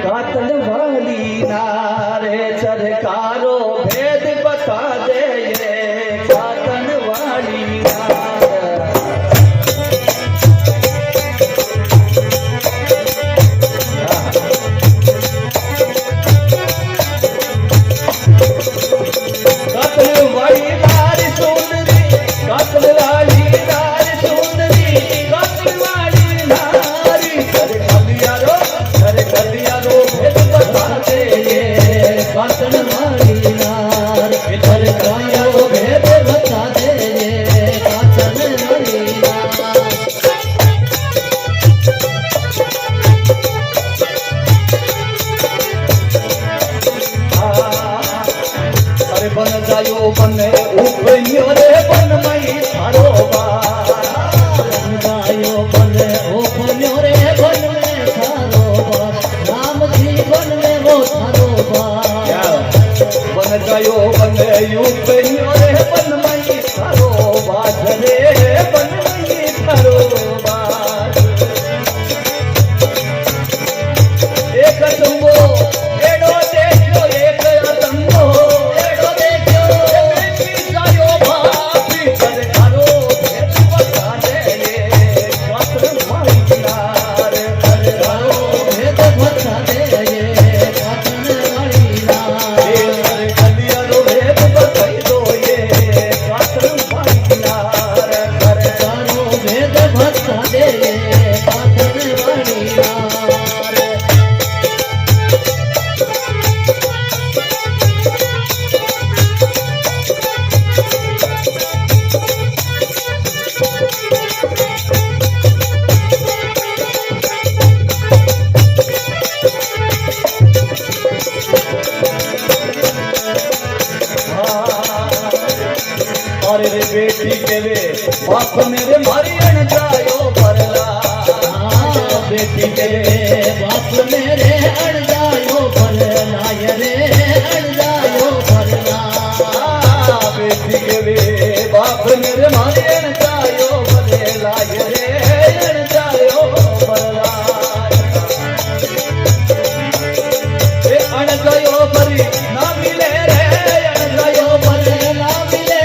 कातल वाली नारे सरकारो भेद बता दे ये कातल वाली नार कातल वाली नार सुंदरी कातल वाली नार सुंदरी कातल वाली नारी करे कलियारो भेद बता दे ये कातल वाली नार करे कलियारो भेद बता दे ये कातल वाली नार अरे बन जायो बने उभयो रे बन मई थारो बार बन जायो बने उभयो रे बन में थारो बार राम जी बन में वो थारो बार बन जायो बने उभयो रे बन मई थारो बार रे बन मई थारो बार एक तुंगो एडो देखो एक तुंगो अरे रे बेटी के वे बाप मेरे मारी अण जायो परला बेटी के वे बाप मेरे अण जायो परला रे अण जायो परला बेटी के वे बाप मेरे मारी अण जायो परला रे अण जायो परला ए अण जायो परी ना मिले रे अण जायो परी ना मिले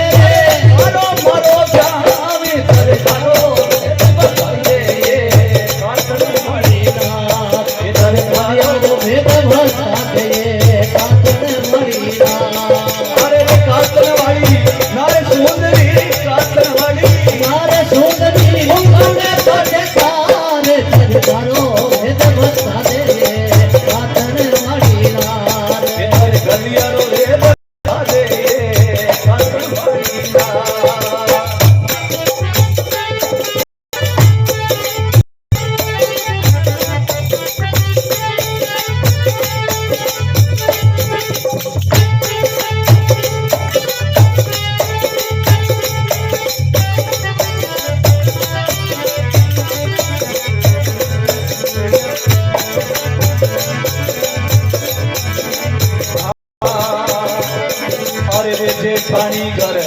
जेठानी घर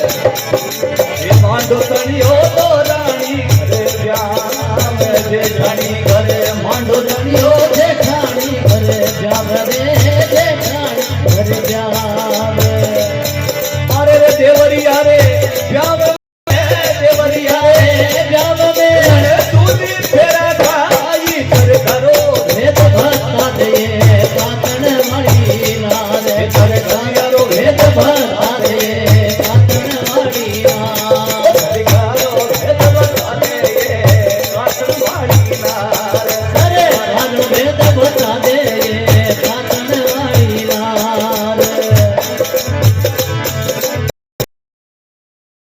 ये मांडो तनियो तो रानी घरे ब्याह जेठानी घरे मांडो तनियो जेठानी घरे ब्याह रे जेठानी घरे ब्याह अरे रे देवरिया रे ब्याह देवरिया रे ब्याह में तूनी फेरा खाई कर करो भेद भता दे कातन मड़ी नारे कर कलियारो भेद भता दे